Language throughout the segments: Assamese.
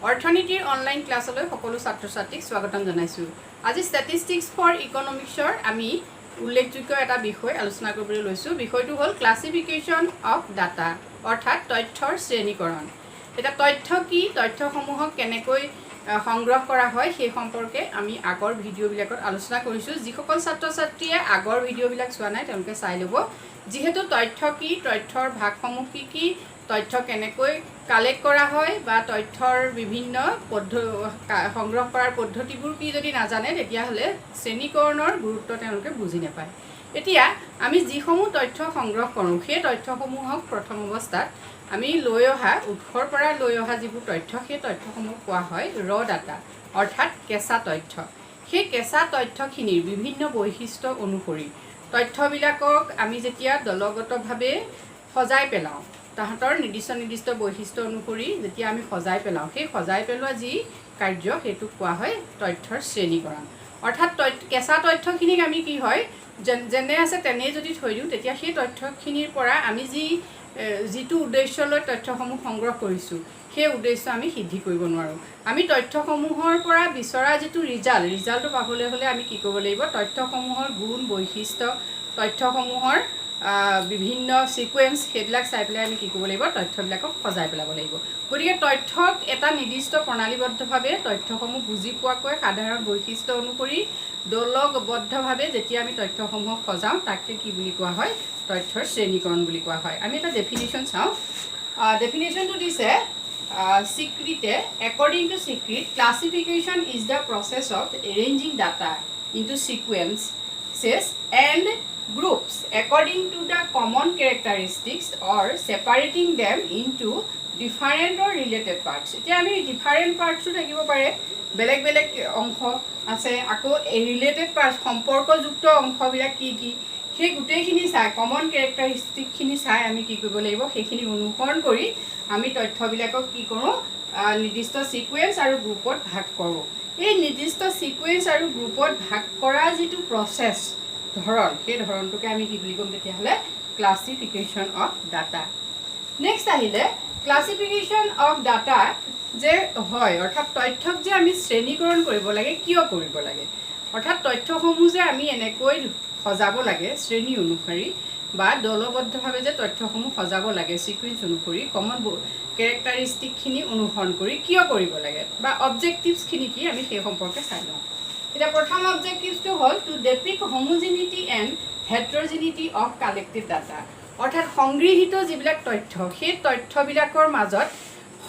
অৰ্থনীতিৰ অনলাইন ক্লাছলৈ সকলো ছাত্ৰ ছাত্ৰীক স্বাগতম জনাইছোঁ। আজি ষ্টেটিষ্টিক্স ফৰ ইকনমিক্সৰ আমি উল্লেখযোগ্য এটা বিষয় আলোচনা কৰিবলৈ লৈছোঁ। বিষয়টো হ'ল ক্লাছিফিকেশ্যন অফ ডাটা, অৰ্থাৎ তথ্যৰ শ্ৰেণীকৰণ। এটা তথ্য কি, তথ্যসমূহক কেনেকৈ সংগ্ৰহ কৰা হয় সেই সম্পৰ্কে আমি আগৰ ভিডিঅ'বিলাকত আলোচনা কৰিছোঁ। যিসকল ছাত্ৰ ছাত্ৰীয়ে আগৰ ভিডিঅ'বিলাক চোৱা নাই তেওঁলোকে চাই ল'ব। যিহেতু তথ্য কি, তথ্যৰ ভাগসমূহ কি কি, তথ্য কেনেকৈ কালেক্ট কৰা হয় বা তথ্যৰ বিভিন্ন সংগ্ৰহ কৰাৰ পদ্ধতিবোৰ কি যদি নাজানে তেতিয়াহ'লে শ্ৰেণীকৰণৰ গুৰুত্ব তেওঁলোকে বুজি নাপায়। এতিয়া আমি যিসমূহ তথ্য সংগ্ৰহ কৰোঁ সেই তথ্যসমূহক প্ৰথম অৱস্থাত আমি লৈ অহা উৎসৰ পৰা লৈ অহা যিবোৰ তথ্য সেই তথ্যসমূহ কোৱা হয় ৰ ডাটা, অৰ্থাৎ কেঁচা তথ্য। সেই কেঁচা তথ্যখিনিৰ বিভিন্ন বৈশিষ্ট্য অনুসৰি তথ্যবিলাকক আমি যেতিয়া দলগতভাৱে সজাই পেলাওঁ, তাহাঁতৰ নিৰ্দিষ্ট বৈশিষ্ট্য অনুসৰি যেতিয়া আমি সজাই পেলাওঁ, সেই সজাই পেলোৱা যি কাৰ্য সেইটোক কোৱা হয় তথ্যৰ শ্ৰেণীকৰণ। অৰ্থাৎ কেঁচা তথ্যখিনিক আমি কি হয় যেনে আছে তেনেই যদি থৈ দিওঁ তেতিয়া সেই তথ্যখিনিৰ পৰা আমি যিটো উদ্দেশ্যলৈ তথ্যসমূহ সংগ্ৰহ কৰিছোঁ সেই উদ্দেশ্য আমি সিদ্ধি কৰিব নোৱাৰোঁ। আমি তথ্যসমূহৰ পৰা বিচৰা যিটো ৰিজাল্টটো পাবলৈ হ'লে আমি কি কৰিব লাগিব, তথ্যসমূহৰ গুণ বৈশিষ্ট্য, তথ্যসমূহৰ বিভিন্ন ছিকুৱেঞ্চ সেইবিলাক চাই পেলাই আমি কি কৰিব লাগিব, তথ্যবিলাকক সজাই পেলাব লাগিব। গতিকে তথ্যক এটা নিৰ্দিষ্ট প্ৰণালীবদ্ধভাৱে তথ্যসমূহ বুজি পোৱাকৈ সাধাৰণ বৈশিষ্ট্য অনুসৰি দলবদ্ধভাৱে যেতিয়া আমি তথ্যসমূহক সজাওঁ তাকে কি বুলি কোৱা হয়, তথ্যৰ শ্ৰেণীকৰণ বুলি কোৱা হয়। আমি এটা ডেফিনিশ্যন চাওঁ। ডেফিনিশ্যনটো দিছে স্বীকৃতে, according to Sikrit, classification is the process of arranging data into sequences and groups according to the common characteristics or separating them into different or related parts. এতিয়া আমি different partsও থাকিব পাৰে, বেলেগ বেলেগ অংশ আছে, আকৌ ৰিলেটেড পাৰ্টছ সম্পৰ্কযুক্ত অংশবিলাক কি কি সেই গোটেইখিনি চাই কমন কেৰেক্টাৰিষ্টিকখিনি চাই আমি কি কৰিব লাগিব, সেইখিনি অনুসৰণ কৰি আমি তথ্যবিলাকক কি কৰোঁ, নিৰ্দিষ্ট ছিকুৱেঞ্চ আৰু গ্ৰুপত ভাগ কৰোঁ। এই নিৰ্দিষ্ট ছিকুৱেঞ্চ আৰু গ্ৰুপত ভাগ কৰা যিটো প্ৰচেছ ধৰণ, সেই ধৰণটোকে আমি কি বুলি ক'ম তেতিয়াহ'লে, ক্লাছিফিকেশ্যন অফ ডাটা। নেক্সট আহিলে ক্লাছিফিকেশ্যন অফ ডাটা যে হয়, অৰ্থাৎ তথ্যক যে আমি শ্ৰেণীকৰণ কৰিব লাগে, কিয় কৰিব লাগে, অৰ্থাৎ তথ্যসমূহ যে আমি এনেকৈ সজাব লাগে শ্ৰেণী অনুসৰি বা দলবদ্ধভাৱে যে তথ্যসমূহ সজাব লাগে ছিকুৱেঞ্চ অনুসৰি, কমন কেৰেক্টাৰিষ্টিকখিনি অনুসৰণ কৰি কিয় কৰিব লাগে বা অবজেক্টিভছখিনি কি আমি সেই সম্পৰ্কে চাই লওঁ। এতিয়া প্ৰথম অবজেক্টিভছটো হ'ল to depict homogeneity and heterogeneity of collected data, অৰ্থাৎ সংগৃহীত যিবিলাক তথ্য সেই তথ্যবিলাকৰ মাজত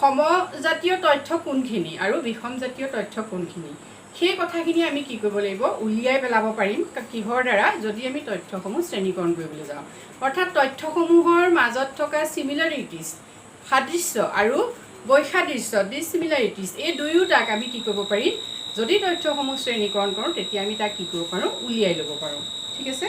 সমজাতীয় তথ্য কোনখিনি আৰু বিষমজাতীয় তথ্য কোনখিনি সেই কথাখিনি আমি কি কৰিব লাগিব, উলিয়াই পেলাব পাৰিম কিহৰ দ্বাৰা, যদি আমি তথ্যসমূহ শ্ৰেণীকৰণ কৰিবলৈ যাওঁ। অৰ্থাৎ তথ্যসমূহৰ মাজত থকা ছিমিলাৰিটিছ, সাদৃশ্য আৰু বৈসাদৃশ্য, ডিছছিমিলাৰিটিছ, এই দুয়োটাক আমি কি কৰিব পাৰিম, যদি তথ্যসমূহ শ্ৰেণীকৰণ কৰোঁ তেতিয়া আমি তাক কি কৰিব পাৰোঁ, উলিয়াই ল'ব পাৰোঁ। ঠিক আছে।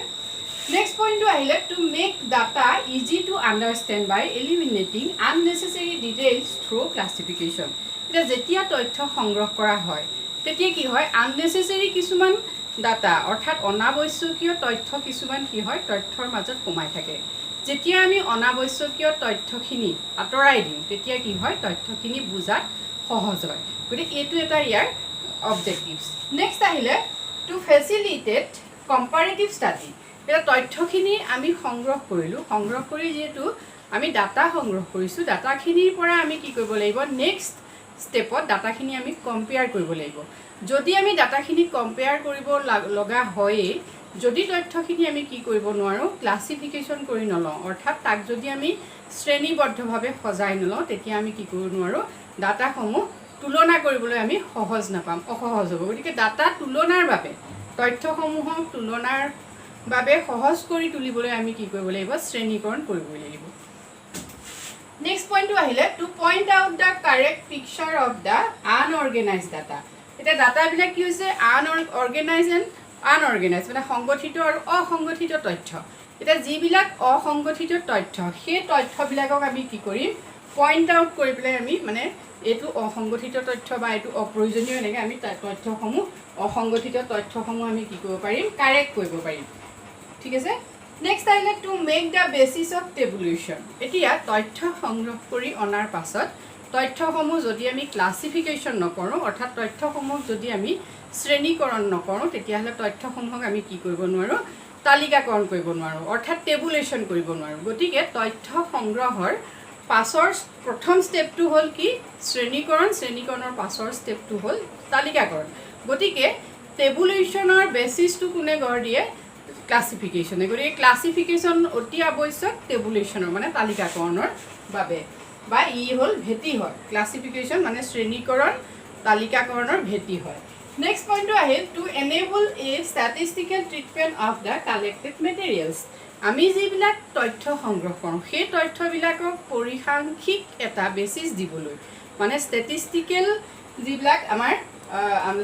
নেক্সট পইণ্টটো আহিলে to make data easy to understand by eliminating unnecessary details through classification. এতিয়া যেতিয়া তথ্য সংগ্ৰহ কৰা হয় তেতিয়া কি হয়, আননেচেচেৰী কিছুমান ডাটা অৰ্থাৎ অনাৱশ্যকীয় তথ্য কিছুমান কি হয় তথ্যৰ মাজত সোমাই থাকে। যেতিয়া আমি অনাৱশ্যকীয় তথ্যখিনি আঁতৰাই দিওঁ তেতিয়া কি হয়, তথ্যখিনি বুজাত সহজ হয়। গতিকে এইটো এটা ইয়াৰ অবজেক্টিভছ। নেক্সট আহিলে টু ফেচিলিটেট কম্পাৰেটিভ ষ্টাডি। এতিয়া তথ্যখিনি আমি সংগ্ৰহ কৰিলোঁ, সংগ্ৰহ কৰি যিহেতু আমি ডাটা সংগ্ৰহ কৰিছোঁ, ডাটাখিনিৰ পৰা আমি কি কৰিব লাগিব, নেক্সট ষ্টেপত ডাটাখিনি আমি কম্পেয়াৰ কৰিব লাগিব। যদি আমি ডাটাখিনি কম্পেয়াৰ কৰিব লগা হয়েই, যদি তথ্যখিনি আমি কি কৰিব নোৱাৰোঁ, ক্লাছিফিকেশ্যন কৰি নলওঁ, অৰ্থাৎ তাক যদি আমি শ্ৰেণীবদ্ধভাৱে সজাই নলওঁ তেতিয়া আমি কি কৰিব নোৱাৰোঁ, ডাটাসমূহ তুলনা কৰিবলৈ আমি সহজ নাপাম, অসহজ হ'ব। গতিকে ডাটা তুলনাৰ বাবে, তথ্যসমূহক তুলনাৰ বাবে সহজ কৰি তুলিবলৈ আমি কি কৰিব লাগিব, শ্ৰেণীকৰণ কৰিবই লাগিব। নেক্সট পইণ্টটো আহিলে to point out the correct picture of the unorganise data. এতিয়া ডাটাবিলাক কি হৈছে, অৰ্গেনাইজ এণ্ড আনঅৰ্গেনাইজ, মানে সংগঠিত আৰু অসংগঠিত তথ্য। এতিয়া যিবিলাক অসংগঠিত তথ্য সেই তথ্যবিলাকক আমি কি কৰিম, পইণ্ট আউট কৰি পেলাই আমি মানে এইটো অসংগঠিত তথ্য বা এইটো অপ্ৰয়োজনীয় এনেকৈ আমি তথ্যসমূহ, অসংগঠিত তথ্যসমূহ আমি কি কৰিব পাৰিম, কাৰেক্ট কৰিব পাৰিম। ঠিক আছে। নেক্সট আহিলে to make the basis of tabulation. এতিয়া তথ্য সংগ্ৰহ কৰি অনাৰ পাছত তথ্যসমূহ যদি আমি ক্লাছিফিকেশ্যন নকৰোঁ অৰ্থাৎ তথ্যসমূহ যদি আমি শ্ৰেণীকৰণ নকৰোঁ তেতিয়াহ'লে তথ্যসমূহক আমি কি কৰিব নোৱাৰোঁ তালিকাকৰণ কৰিব নোৱাৰোঁ অৰ্থাৎ টেবুলেশ্যন কৰিব নোৱাৰোঁ গতিকে তথ্য সংগ্ৰহৰ পাছৰ প্ৰথম ষ্টেপটো হ'ল কি শ্ৰেণীকৰণৰ পাছৰ ষ্টেপটো হ'ল তালিকাকৰণ গতিকে টেবুলেশ্যনৰ বেচিছটো কোনে গঢ় দিয়ে ক্লাছিফিকেশ্যনে গতিকে ক্লাছিফিকেশ্যন অতি আৱশ্যক টেবুলেশ্যনৰ মানে তালিকাকৰণৰ বাবে বা ই হ'ল ভেটি হয় ক্লাছিফিকেশ্যন মানে শ্ৰেণীকৰণ তালিকাকৰণৰ ভেটি হয় নেক্সট পইণ্টটো আহিল two enable A statistical treatment of the collected materials আমি যিবিলাক তথ্য সংগ্ৰহ কৰোঁ সেই তথ্যবিলাকক পৰিসাংখ্যিক এটা বেচিছ দিবলৈ মানে ষ্টেটিষ্টিকেল যিবিলাক আমাৰ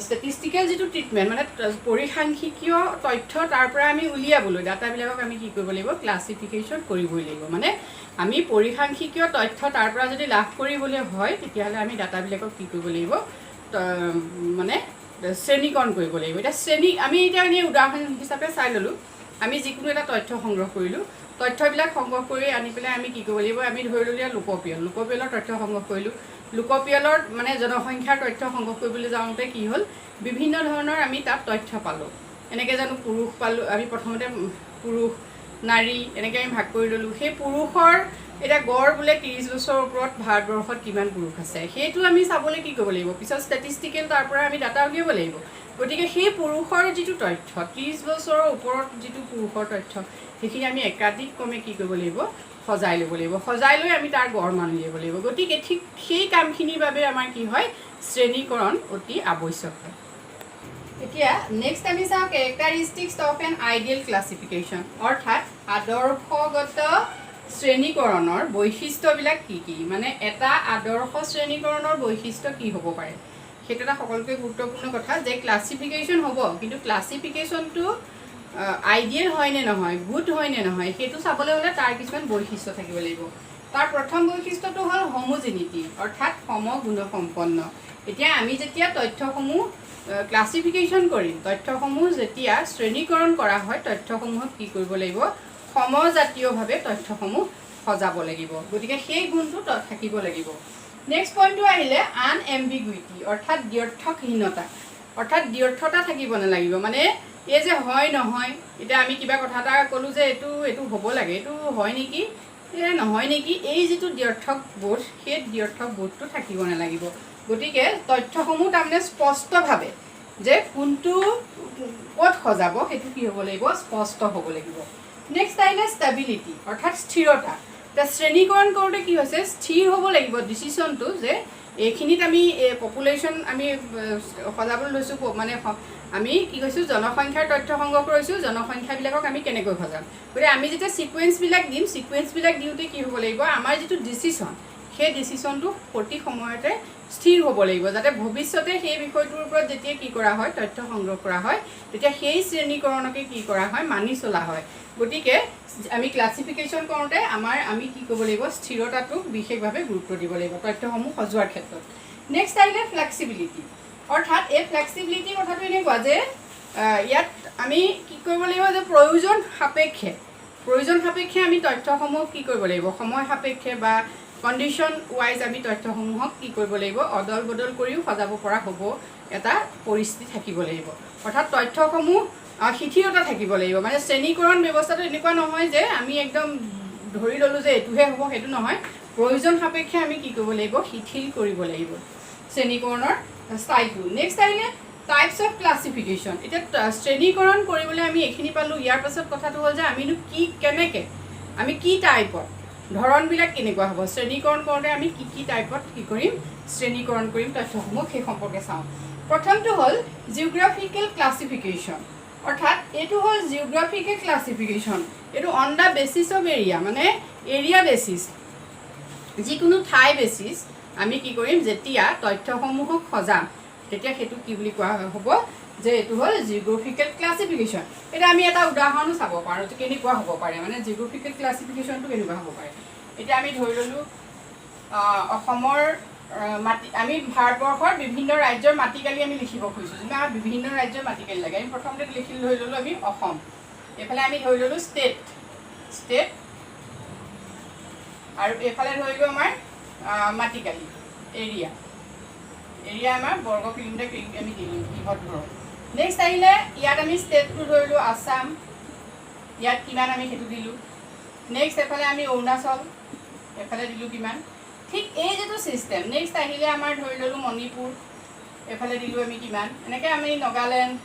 ষ্টেটিষ্টিকেল যিটো ট্ৰিটমেণ্ট মানে পৰিসাংখ্যিকীয় তথ্য তাৰ পৰা আমি উলিয়াবলৈ ডাটাবিলাকক আমি কি কৰিব লাগিব ক্লাছিফিকেশ্যন কৰিবই লাগিব মানে আমি পৰিসাংখ্যিকীয় তথ্য তাৰ পৰা যদি লাভ কৰিবলৈ হয় তেতিয়াহ'লে আমি ডাটাবিলাকক কি কৰিব লাগিব মানে শ্ৰেণীকৰণ কৰিব লাগিব এতিয়া আমি এতিয়া এনেই উদাহৰণ হিচাপে চাই ল'লোঁ আমি যিকোনো এটা তথ্য সংগ্ৰহ কৰিলোঁ তথ্যবিলাক সংগ্ৰহ কৰি আনি পেলাই আমি কি কৰিব লাগিব আমি ধৰি ল'লোঁ লোকপিয়লৰ তথ্য সংগ্ৰহ কৰিলোঁ লোকপিয়লৰ মানে জনসংখ্যাৰ তথ্য সংগ্ৰহ কৰিবলৈ যাওঁতে কি হ'ল বিভিন্ন ধৰণৰ আমি তাত তথ্য পালোঁ এনেকৈ জানো পুৰুষ পালোঁ আমি প্ৰথমতে পুৰুষ নাৰী এনেকৈ আমি ভাগ কৰি ল'লোঁ সেই পুৰুষৰ এতিয়া গড় বোলে 30 বছৰৰ ওপৰত ভাৰতবৰ্ষত কিমান পুৰুষ আছে সেইটো আমি চাবলৈ কি কৰিব লাগিব পিছত ষ্টেটিষ্টিকেল তাৰ পৰা আমি ডাটা উলিয়াব লাগিব গতিকে সেই পুৰুষৰ যিটো তথ্য 30 বছৰৰ ওপৰত যিটো পুৰুষৰ তথ্য সেইখিনি আমি একাধিকক্ৰমে কি কৰিব লাগিব সজাই ল'ব লাগিব সজাই লৈ আমি তাৰ গড় মান উলিয়াব লাগিব গতিকে ঠিক সেই কামখিনিৰ বাবে আমাৰ কি হয় শ্ৰেণীকৰণ অতি আৱশ্যক হয় এতিয়া নেক্সট আমি চাওঁ characteristics of N ideal classification অৰ্থাৎ আদৰ্শগত শ্ৰেণীকৰণৰ বৈশিষ্ট্যবিলাক কি কি মানে এটা আদৰ্শ শ্ৰেণীকৰণৰ বৈশিষ্ট্য কি হ'ব পাৰে সেইটো এটা সকলোতকৈ গুৰুত্বপূৰ্ণ কথা যে ক্লাছিফিকেশ্যন হ'ব কিন্তু ক্লাছিফিকেশ্যনটো আইডিয়েল হয় নে নহয় গুড হয় নে নহয় সেইটো চাবলৈ হ'লে তাৰ কিছুমান বৈশিষ্ট্য থাকিব লাগিব তাৰ প্ৰথম বৈশিষ্ট্যটো হ'ল হোমোজেনিটি অৰ্থাৎ সমগুণসম্পন্ন এতিয়া আমি যেতিয়া তথ্যসমূহ ক্লাছিফিকেশ্যন কৰিম তথ্যসমূহ যেতিয়া শ্ৰেণীকৰণ কৰা হয় তথ্যসমূহক কি কৰিব লাগিব সমজাতীয়ভাৱে তথ্যসমূহ সজাব লাগিব গতিকে সেই গুণটো থাকিব লাগিব নেক্সট পইণ্টটো আহিলে আনএম্বিগুইটি অৰ্থাৎ দ্ব্যৰ্থতা থাকিব নালাগিব মানে এই যে হয় নহয় এতিয়া আমি কিবা কথা এটা ক'লোঁ যে এইটো হ'ব লাগে এইটো হয় নেকি নহয় নেকি এই যিটো দ্ব্যৰ্থক বোধ সেই দ্ব্যৰ্থক বোধটো থাকিব নালাগিব গতিকে তথ্যসমূহ তাৰমানে স্পষ্টভাৱে যে কোনটো ক'ত সজাব সেইটো কি হ'ব লাগিব স্পষ্ট হ'ব লাগিব নেক্সট আহিলে ষ্টেবিলিটি অৰ্থাৎ স্থিৰতা এতিয়া শ্ৰেণীকৰণ কৰোঁতে কি হৈছে স্থিৰ হ'ব লাগিব ডিচিশ্যনটো যে এইখিনিত আমি পপুলেশ্যন আমি সজাবলৈ লৈছোঁ মানে আমি কি কৈছোঁ জনসংখ্যাৰ তথ্য সংগ্ৰহ কৰিছোঁ জনসংখ্যাবিলাকক আমি কেনেকৈ সজাম গতিকে আমি যেতিয়া ছিকুৱেঞ্চবিলাক দিম ছিকুৱেঞ্চবিলাক দিওঁতে কি হ'ব লাগিব আমাৰ যিটো ডিচিশ্যন সেই ডিচিশ্যনটো প্ৰতি সময়তে স্থিৰ হ'ব লাগিব যাতে ভৱিষ্যতে সেই বিষয়টোৰ ওপৰত যেতিয়া কি কৰা হয় তথ্য সংগ্ৰহ কৰা হয় তেতিয়া সেই শ্ৰেণীকৰণকে কি কৰা হয় মানি চলা হয় গতিকে আমি ক্লাছিফিকেশ্যন কৰোঁতে আমি কি কৰিব লাগিব স্থিৰতাটোক বিশেষভাৱে গুৰুত্ব দিব লাগিব তথ্যসমূহ সজোৱাৰ ক্ষেত্ৰত নেক্সট আহিলে ফ্লেক্সিবিলিটি অৰ্থাৎ এই ফ্লেক্সিবিলিটি কথাটো এনেকুৱা যে ইয়াত আমি কি কৰিব লাগিব যে প্ৰয়োজন সাপেক্ষে আমি তথ্যসমূহ কি কৰিব লাগিব সময় সাপেক্ষে বা কণ্ডিশ্যন ৱাইজ আমি তথ্যসমূহক কি কৰিব লাগিব অদল বদল কৰিও সজাব পৰা হ'ব এটা পৰিস্থিতি থাকিব লাগিব অৰ্থাৎ তথ্যসমূহ শিথিলতা থাকিব লাগিব মানে শ্ৰেণীকৰণ ব্যৱস্থাটো এনেকুৱা নহয় যে আমি একদম ধৰি ল'লোঁ যে এইটোহে হ'ব সেইটো নহয় প্ৰয়োজন সাপেক্ষে আমি কি কৰিব লাগিব শিথিল কৰিব লাগিব শ্ৰেণীকৰণৰ ষ্টাইলটো নেক্সট আহিলে টাইপছ অফ ক্লাছিফিকেশ্যন এতিয়া শ্ৰেণীকৰণ কৰিবলৈ আমি এইখিনি পালোঁ ইয়াৰ পাছত কথাটো হ'ল যে আমিনো আমি কি টাইপত ধৰণবিলাক কেনেকুৱা হ'ব শ্ৰেণীকৰণ কৰোঁতে আমি কি টাইপত কি কৰিম শ্ৰেণীকৰণ কৰিম তথ্যসমূহ সেই সম্পৰ্কে চাওঁ প্ৰথমটো হ'ল জিঅ'গ্ৰাফিকেল ক্লাছিফিকেশ্যন অৰ্থাৎ এইটো হ'ল জিঅ'গ্ৰাফিকেল ক্লাছিফিকেশ্যন এইটো on the basis of area মানে এৰিয়া বেচিছ যিকোনো ঠাই বেচিছ আমি কি কৰিম যেতিয়া তথ্যসমূহক সজাম তেতিয়া সেইটো কি বুলি কোৱা হ'ব যে এইটো হ'ল জিঅ'গ্ৰাফিকেল ক্লাছিফিকেশ্যন এতিয়া আমি এটা উদাহৰণো চাব পাৰোঁ যে কেনেকুৱা হ'ব পাৰে মানে জিঅ'গ্ৰাফিকেল ক্লাছিফিকেশ্যনটো কেনেকুৱা হ'ব পাৰে এতিয়া আমি ধৰি ল'লোঁ অসমৰ আমি ভাৰতবৰ্ষৰ বিভিন্ন ৰাজ্যৰ মাটিকালি আমি লিখিব খুজিছোঁ যেনে আমাৰ বিভিন্ন ৰাজ্যৰ মাটিকালি লাগে আমি প্ৰথমতে ধৰি ল'লোঁ আমি অসম এইফালে আমি ধৰি ল'লোঁ ষ্টেট আৰু এইফালে ধৰিলোঁ আমাৰ মাটিকালি এৰিয়া এৰিয়া আমাৰ বৰ্গ কিলোমিটাৰ আমি দিলোঁ কিহত ধৰক নেক্সট আহিলে ইয়াত আমি ষ্টেটটো ধৰিলোঁ আছাম ইয়াত কিমান আমি সেইটো দিলোঁ নেক্সট এফালে আমি অৰুণাচল এফালে দিলোঁ কিমান ঠিক এই যেটো চিষ্টেম নেক্সট আহিলে আমাৰ ধৰি ল'লোঁ মণিপুৰ এফালে দিলোঁ আমি কিমান এনেকৈ আমি নাগালেণ্ড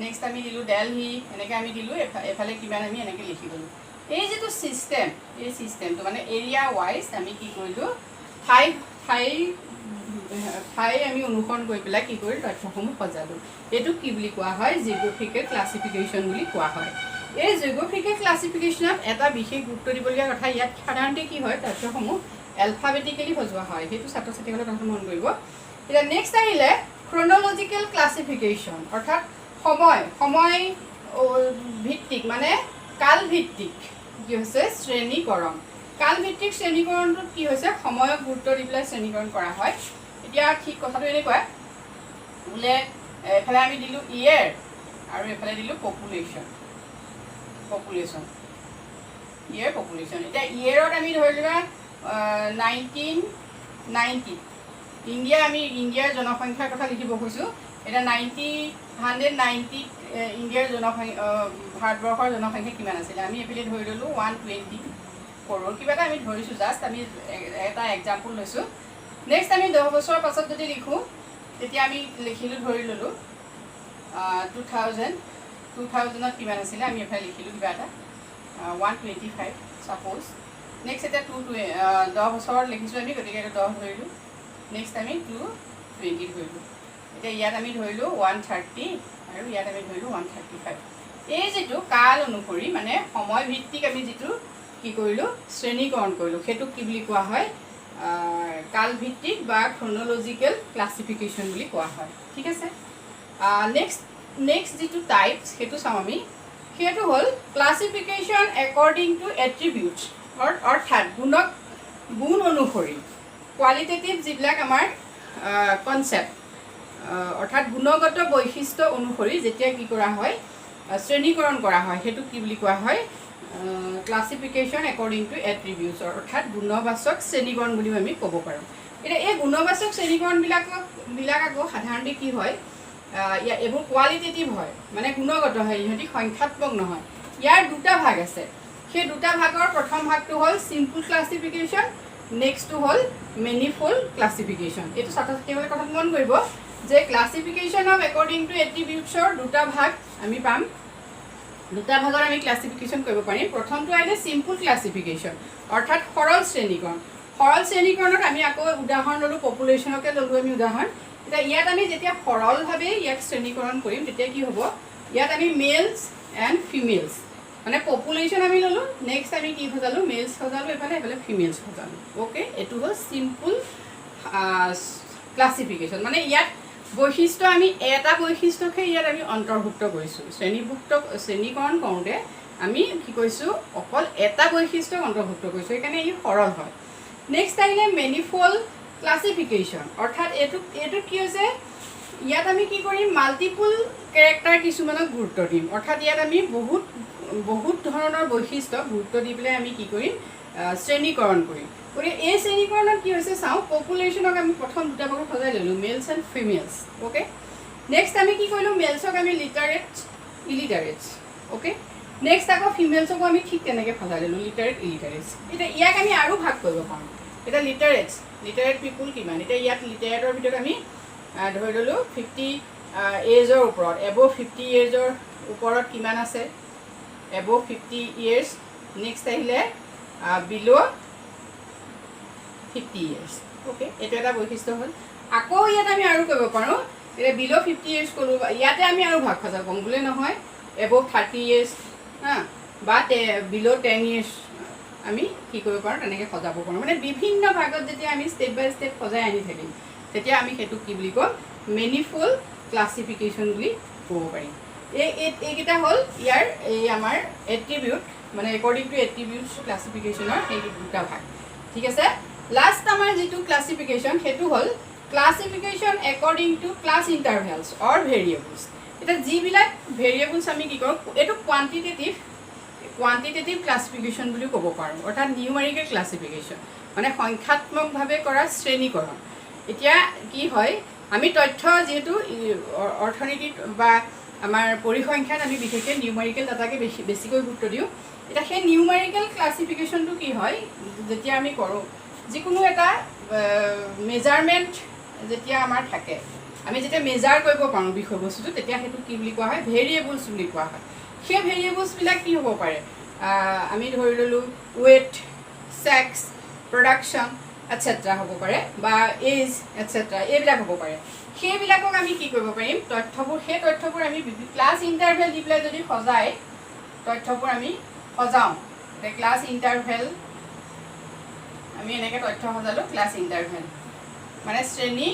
নেক্সট আমি দিলোঁ দিল্লী এনেকৈ আমি দিলোঁ এফালে কিমান আমি এনেকৈ লিখি গ'লোঁ এই যেটো চিষ্টেম এই চিষ্টেমটো মানে এৰিয়া ৱাইজ আমি কি কৰিলোঁ ঠাই আমি অনুসৰণ কৰি পেলাই কি কৰি তথ্যসমূহ সজালোঁ এইটোক কি বুলি কোৱা হয় জিঅ'গ্ৰাফিকেল ক্লাছিফিকেশ্যন বুলি কোৱা হয় এই জিঅ'গ্ৰাফিকেল ক্লাছিফিকেশ্যনত এটা বিশেষ গুৰুত্ব দিবলগীয়া কথা ইয়াত সাধাৰণতে কি হয় তথ্যসমূহ এলফাবেটিকেলি সজোৱা হয় সেইটো ছাত্ৰ ছাত্ৰীসকলে কথা মন কৰিব এতিয়া নেক্সট আহিলে ক্ৰনলজিকেল ক্লাছিফিকেশ্যন অৰ্থাৎ সময় ভিত্তিক মানে কাল ভিত্তিক কি হৈছে শ্ৰেণীকৰণ কাল ভিত্তিক শ্ৰেণীকৰণটোত কি হৈছে সময়ক গুৰুত্ব দি পেলাই শ্ৰেণীকৰণ কৰা হয় এতিয়া ঠিক কথাটো এনেকুৱা বোলে এফালে আমি দিলোঁ ইয়েৰ আৰু এফালে দিলোঁ পপুলেশ্যন এতিয়া ইয়েৰত আমি ধৰি লোৱা 1990 ইণ্ডিয়াৰ জনসংখ্যাৰ কথা লিখিব খুজিছোঁ এতিয়া 190 ইণ্ডিয়াৰ জনসংখ্যা ভাৰতবৰ্ষৰ জনসংখ্যা কিমান আছিলে আমি এইফালে ধৰি ল'লোঁ 120 কৰোঁ কিবা এটা আমি ধৰিছোঁ জাষ্ট আমি এটা এক্সাম্পল লৈছোঁ নেক্সট আমি 10 বছৰৰ পাছত যদি লিখোঁ তেতিয়া আমি লিখিলোঁ ধৰি ল'লোঁ 2000ত কিমান আছিলে আমি এফালে লিখিলোঁ কিবা এটা 125 ছাপ'জ নেক্সট এতিয়া 10 বছৰত লিখিছোঁ আমি গতিকে এইটো 10 ধৰিলোঁ নেক্সট আমি 220 ধৰিলোঁ এতিয়া ইয়াত আমি ধৰিলোঁ 130 আৰু ইয়াত আমি ধৰিলোঁ 135 এই যেটো কাল অনুসৰি মানে সময় ভিত্তিক আমি যেটো কি কৰিলোঁ শ্ৰেণীকৰণ কৰিলোঁ সেইটোক কি বুলি কোৱা হয় কাল ভিত্তিক বা ক্ৰনলজিকেল ক্লাছিফিকেশ্যন বুলি কোৱা হয় ঠিক আছে নেক্সট যেটো টাইপ সেইটো চাওঁ আমি সেইটো হ'ল ক্লাছিফিকেশ্যন একৰ্ডিং টু এট্ৰিবিউটছ অৰ্থাৎ গুণ অনুসৰি কোৱালিটেটিভ যিবিলাক আমাৰ কনচেপ্ট অৰ্থাৎ গুণগত বৈশিষ্ট্য অনুসৰি যেতিয়া কি কৰা হয় শ্ৰেণীকৰণ কৰা হয় সেইটো কি বুলি কোৱা হয় ক্লাছিফিকেশ্যন একৰ্ডিং টু এট্ৰিবিউটছ অৰ্থাৎ গুণবাচক শ্ৰেণীকৰণ বুলিও আমি ক'ব পাৰোঁ এতিয়া এই গুণবাচক শ্ৰেণীকৰণবিলাক আকৌ সাধাৰণতে কি হয় এইবোৰ কোৱালিটেটিভ হয় মানে গুণগত হয় ইহঁতি সংখ্যাত্মক নহয় ইয়াৰ দুটা ভাগ আছে সেই দুটা ভাগৰ প্ৰথম ভাগটো হ'ল চিম্পল ক্লাছিফিকেশ্যন নেক্সটটো হ'ল মেনিফল্ড ক্লাছিফিকেশ্যন এইটো ছাত্ৰ ছাত্ৰীসকলে কথাত মন কৰিব যে ক্লাছিফিকেশ্যন অফ একৰ্ডিং টু এট্ৰিবিউটছৰ দুটা ভাগ আমি পাম দুটা ভাগত আমি ক্লাছিফিকেশ্যন কৰিব পাৰিম প্ৰথমটো আহিলে চিম্পল ক্লাছিফিকেশ্যন অৰ্থাৎ সৰল শ্ৰেণীকৰণত আমি আকৌ উদাহৰণ ল'লোঁ পপুলেশ্যনকে ল'লোঁ আমি উদাহৰণ এতিয়া ইয়াত আমি যেতিয়া সৰলভাৱে ইয়াক শ্ৰেণীকৰণ কৰিম তেতিয়া কি হ'ব ইয়াত আমি মেলছ এণ্ড ফিমেলছ মানে পপুলেশ্যন আমি ল'লোঁ নেক্সট আমি কি সজালোঁ মেলছ সজালোঁ এফালে ফিমেলছ সজালোঁ অ'কে এইটো হ'ল চিম্পল ক্লাছিফিকেশ্যন মানে ইয়াত বৈশিষ্ট্য আমি এটা বৈশিষ্ট্যকে ইয়াত আমি অন্তৰ্ভুক্ত কৰিছোঁ শ্ৰেণীকৰণ কৰোঁতে আমি কি কৰিছোঁ অকল এটা বৈশিষ্ট্যক অন্তৰ্ভুক্ত কৰিছোঁ সেইকাৰণে ই সৰল হয় নেক্সট আহিলে মেনিফল্ড ক্লাছিফিকেশ্যন অৰ্থাৎ এইটো কি হৈছে ইয়াত আমি কি কৰিম মাল্টিপুল কেৰেক্টাৰ কিছুমানক গুৰুত্ব দিম অৰ্থাৎ ইয়াত আমি বহুত ধৰণৰ বৈশিষ্ট্য গুৰুত্ব দি পেলাই আমি কি কৰিম শ্ৰেণীকৰণ কৰিম গতিকে এই শ্ৰেণীকৰণত কি হৈছে চাওঁ পপুলেশ্যনক আমি প্ৰথম দুটা ভাগত সজাই ল'লোঁ মেলছ এণ্ড ফিমেলছ অ'কে নেক্সট আমি কি কৰিলোঁ মেলছক আমি ইলিটাৰেটছ অ'কে নেক্সট আকৌ ফিমেলছকো আমি ঠিক তেনেকৈ সজাই ল'লোঁ ইলিটাৰেটছ এতিয়া ইয়াক আমি আৰু ভাগ কৰিব পাৰোঁ এতিয়া লিটাৰেট পিপুল কিমান এতিয়া ইয়াত লিটাৰেটৰ ভিতৰত আমি ধৰি ল'লোঁ 50 এজৰ ওপৰত এবভ 50 ইয়েৰ্ছৰ ওপৰত কিমান আছে এবভ 50 ইয়েৰ্ছ নেক্সট আহিলে বিল' 50 ইয়েৰ্ছ অ'কে এইটো এটা বৈশিষ্ট্য হ'ল আকৌ ইয়াত আমি আৰু কৰিব পাৰোঁ এতিয়া বিল' 50 ইয়েৰ্ছ ক'লোঁ ইয়াতে আমি আৰু ভাগ সজাব ক'ম বোলে নহয় এবভ 30 ইয়েৰ্ছ বা বিল' 10 ইয়েৰ্ছ আমি কি কৰিব পাৰোঁ তেনেকৈ সজাব পাৰোঁ মানে বিভিন্ন ভাগত যেতিয়া আমি ষ্টেপ বাই ষ্টেপ সজাই আনি থাকিম তেতিয়া আমি সেইটোক কি বুলি ক'ম মেনিফল্ড ক্লাছিফিকেশ্যন বুলি ক'ব পাৰিম এইকেইটা হ'ল ইয়াৰ এই আমাৰ এট্ৰিবিউট মানে একৰ্ডিং টু এট্ৰিবিউটছ ক্লাছিফিকেশ্যনৰ সেই দুটা ভাগ ঠিক আছে লাষ্ট আমাৰ যিটো ক্লাছিফিকেশ্যন সেইটো হ'ল classification according to class intervals or variables এতিয়া যিবিলাক ভেৰিয়েবলছ আমি কি কৰোঁ এইটো কোৱান্টিটেটিভ ক্লাছিফিকেশ্যন বুলিও ক'ব পাৰোঁ অৰ্থাৎ নিউমেৰিকেল ক্লাছিফিকেশ্যন মানে সংখ্যাত্মকভাৱে কৰা শ্ৰেণীকৰণ। এতিয়া কি হয়, আমি তথ্য যিহেতু অৰ্থনীতিত বা আমাৰ পৰিসংখ্যাত আমি বিশেষকৈ নিউমাৰিকেল ডাটাকে বেছিকৈ গুৰুত্ব দিওঁ। এতিয়া সেই নিউমাৰিকেল ক্লাছিফিকেশ্যনটো কি হয়, যেতিয়া আমি কৰোঁ যিকোনো এটা মেজাৰমেণ্ট যেতিয়া আমাৰ থাকে, আমি যেতিয়া মেজাৰ কৰিব পাৰোঁ বিষয়বস্তুটো, তেতিয়া সেইটো কি বুলি কোৱা হয়, ভেৰিয়েবলছ বুলি কোৱা হয়। সেই ভেৰিয়েবলছবিলাক কি হ'ব পাৰে, আমি ধৰি ল'লোঁ ৱেইট, ছেক্স, প্ৰডাকশ্যন এটচেট্ৰা হ'ব পাৰে, বা এজ এটচেট্ৰা, এইবিলাক হ'ব পাৰে। সেইবিলাকক আমি কি কৰিব পাৰিম, সেই তথ্যবোৰ আমি ক্লাছ ইণ্টাৰভেল দি পেলাই যদি সজাই তথ্যবোৰ আমি সজাওঁ, এতিয়া ক্লাছ ইণ্টাৰভেল আমি এনেকৈ তথ্য সজালোঁ, ক্লাছ ইণ্টাৰভেল মানে শ্ৰেণী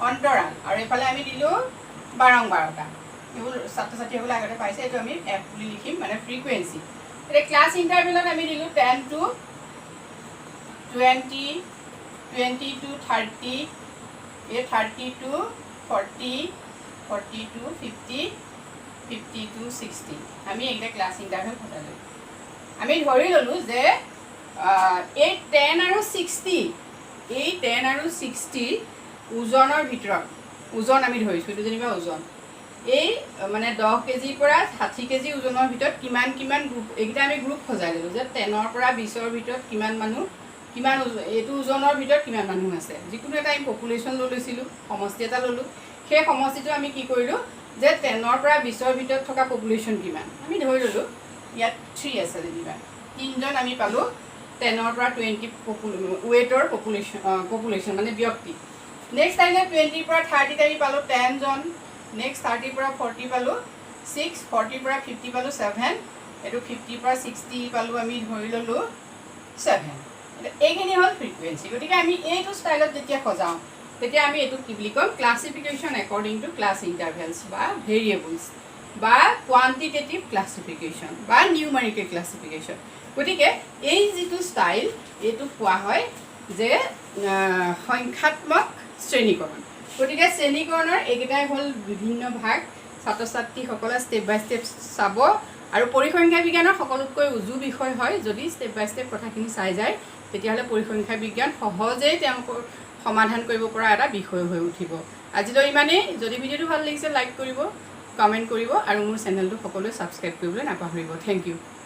অন্তৰাল, আৰু এইফালে আমি দিলোঁ বাৰম্বাৰতা। এইবোৰ ছাত্ৰ ছাত্ৰীসকলে আগতে পাইছে, এইটো আমি এফ বুলি লিখিম, মানে ফ্ৰিকুৱেঞ্চি। এতিয়া ক্লাছ ইণ্টাৰভেলত আমি দিলোঁ 10 to 20, 20 to 30, 30 to 40, 40 to 50, 50 to 60। আমি এইকেইটা ক্লাছ ইণ্টাৰভেল সজালোঁ। আমি ধৰি ল'লোঁ যে এই 10 আৰু 60, এই 10 আৰু 60 ওজনৰ ভিতৰত, ওজন আমি ধৰিছোঁ, এইটো যেনিবা ওজন, এই মানে 10 কেজিৰ পৰা 60 কেজি ওজনৰ ভিতৰত কিমান কিমান গ্ৰুপ, এইকেইটা আমি গ্ৰুপ সজাই ল'লোঁ যে 10ৰ পৰা 20ৰ ভিতৰত কিমান মানুহ, কিমান এইটো ওজনৰ ভিতৰত কিমান মানুহ আছে। যিকোনো এটা আমি পপুলেশ্যন লৈ লৈছিলোঁ, সমষ্টি এটা ল'লোঁ। সেই সমষ্টিটো আমি কি কৰিলোঁ যে 10ৰ পৰা 20ৰ ভিতৰত থকা পপুলেশ্যন কিমান, আমি ধৰি ল'লোঁ ইয়াত 3 আছে যেনিবা, 3জন আমি পালোঁ 10ৰ পৰা 20 ৱেইটৰ পপুলেশ্যন মানে ব্যক্তি। নেক্সট আহিলে 20ৰ পৰা 30 আমি পালোঁ 10জন। নেক্সট 30ৰ পৰা 40 পালোঁ 6, 40ৰ পৰা 50 পালোঁ 7, এইটো 50ৰ পৰা 60 পালোঁ আমি ধৰি ল'লোঁ 7। এইখিনি হ'ল ফ্ৰিকুৱেঞ্চি। গতিকে আমি এইটো ষ্টাইলত যেতিয়া সজাওঁ, তেতিয়া আমি এইটো কি বুলি ক'ম, ক্লাছিফিকেশ্যন একৰ্ডিং টু ক্লাছ ইণ্টাৰভেলছ বা ভেৰিয়েবলছ, বা কোৱান্টিটেটিভ ক্লাছিফিকেশ্যন বা নিউমাৰিকেল ক্লাছিফিকেশ্যন। গতিকে এই যিটো ষ্টাইল, এইটো কোৱা হয় যে সংখ্যাত্মক শ্ৰেণীকৰণ। গতিকে শ্ৰেণীকৰণৰ এইকেইটাই হ'ল বিভিন্ন ভাগ। ছাত্ৰ ছাত্ৰীসকলে ষ্টেপ বাই ষ্টেপ চাব, আৰু পৰিসংখ্যা বিজ্ঞানৰ সকলোতকৈ উজু বিষয় হয়। যদি ষ্টেপ বাই ষ্টেপ কথাখিনি চাই যায়, তেতিয়াহ'লে পৰিসংখ্যা বিজ্ঞান সহজেই তেওঁলোকৰ সমাধান কৰিব পৰা এটা বিষয় হৈ উঠিব। আজিলৈ ইমানেই। যদি ভিডিঅ'টো ভাল লাগিছে লাইক কৰিব, কমেণ্ট কৰিব, আৰু মোৰ চেনেলটো সকলোৱে ছাবস্ক্ৰাইব কৰিবলৈ নাপাহৰিব। Thank U.